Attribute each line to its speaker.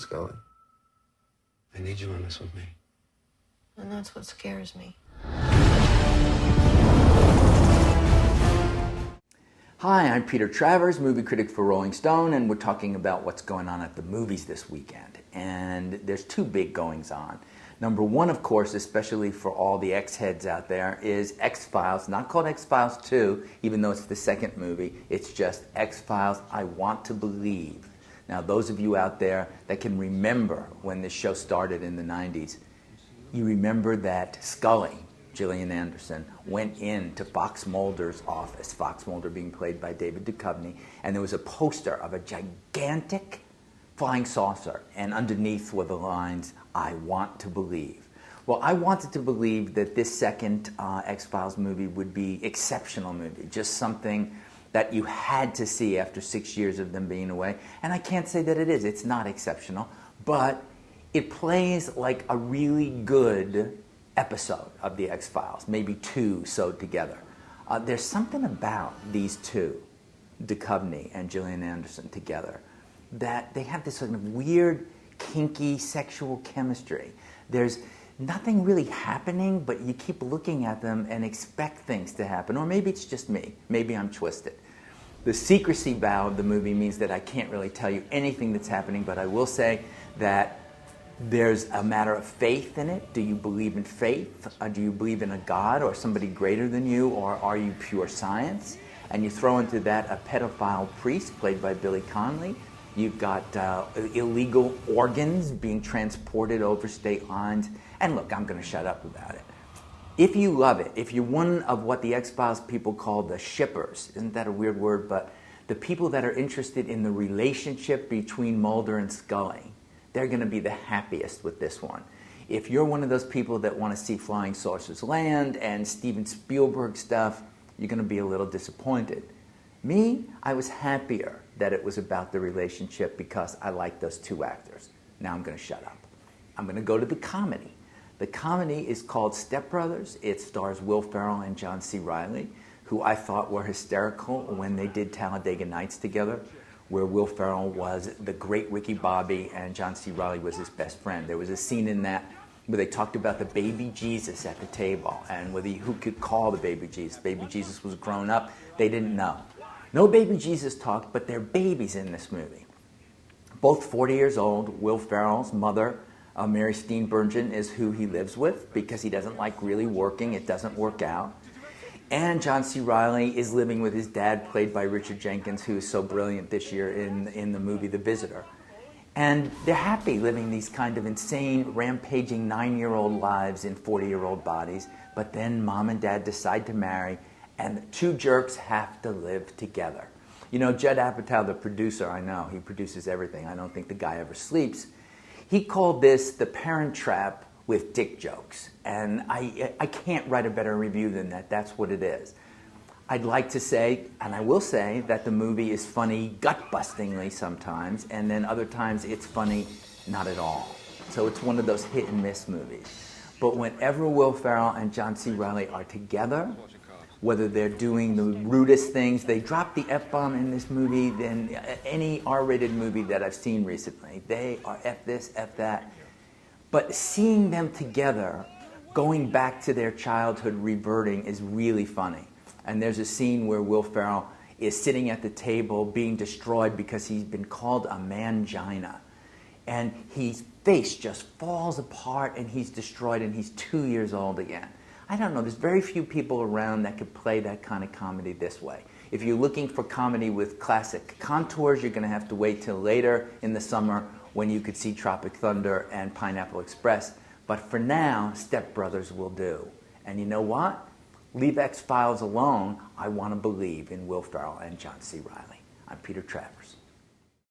Speaker 1: Scully. I need you on this with me.
Speaker 2: And that's what scares me.
Speaker 3: Hi, I'm Peter Travers, movie critic for Rolling Stone, and we're talking about what's going on at the movies this weekend. And there's two big goings on. Number one, of course, especially for all the X-heads out there, is X-Files, not called X-Files 2, even though it's the second movie. It's just X-Files I Want to Believe. Now, those of you out there that can remember when this show started in the 90s, you remember that Scully, Gillian Anderson, went into Fox Mulder's office, Fox Mulder being played by David Duchovny, and there was a poster of a gigantic flying saucer, and underneath were the lines, "I want to believe." Well, I wanted to believe that this second X-Files movie would be exceptional movie, just something that you had to see after 6 years of them being away. And I can't say that it is. It's not exceptional, but it plays like a really good episode of the X-Files, maybe two sewed together. There's something about these two, Duchovny and Gillian Anderson together, that they have this sort of weird, kinky sexual chemistry. There's nothing really happening, but you keep looking at them and expect things to happen. Or maybe it's just me. Maybe I'm twisted. The secrecy vow of the movie means that I can't really tell you anything that's happening, but I will say that there's a matter of faith in it. Do you believe in faith? Do you believe in a God or somebody greater than you? Or are you pure science? And you throw into that a pedophile priest played by Billy Connolly. You've got illegal organs being transported over state lines. And look, I'm going to shut up about it. If you love it, if you're one of what the X-Files people call the shippers, isn't that a weird word? But the people that are interested in the relationship between Mulder and Scully, they're going to be the happiest with this one. If you're one of those people that want to see flying saucers land and Steven Spielberg stuff, you're going to be a little disappointed. Me, I was happier that it was about the relationship because I like those two actors. Now I'm going to shut up. I'm going to go to the comedy. The comedy is called Step Brothers. It stars Will Ferrell and John C. Reilly, who I thought were hysterical when they did Talladega Nights together, where Will Ferrell was the great Ricky Bobby and John C. Reilly was his best friend. There was a scene in that where they talked about the baby Jesus at the table and who could call the baby Jesus. Baby Jesus was grown up. They didn't know. No baby Jesus talked, but they're babies in this movie. Both 40 years old. Will Ferrell's mother, Mary Steenburgen, is who he lives with because he doesn't like really working. It doesn't work out. And John C. Reilly is living with his dad, played by Richard Jenkins, who is so brilliant this year in the movie The Visitor. And they're happy living these kind of insane, rampaging 9-year-old lives in 40-year-old bodies. But then mom and dad decide to marry, and the two jerks have to live together. You know, Judd Apatow, the producer, I know, he produces everything. I don't think the guy ever sleeps. He called this The Parent Trap with dick jokes. And I can't write a better review than that. That's what it is. I'd like to say, and I will say, that the movie is funny gut-bustingly sometimes, and then other times it's funny not at all. So it's one of those hit-and-miss movies. But whenever Will Ferrell and John C. Reilly are together, whether they're doing the rudest things, they drop the F-bomb in this movie than any R-rated movie that I've seen recently. They are F this, F that. But seeing them together, going back to their childhood, reverting, is really funny. And there's a scene where Will Ferrell is sitting at the table being destroyed because he's been called a mangina. And his face just falls apart and he's destroyed and he's 2 years old again. I don't know, there's very few people around that could play that kind of comedy this way. If you're looking for comedy with classic contours, you're going to have to wait till later in the summer when you could see Tropic Thunder and Pineapple Express. But for now, Step Brothers will do. And you know what? Leave X-Files alone. I want to believe in Will Ferrell and John C. Reilly. I'm Peter Travers.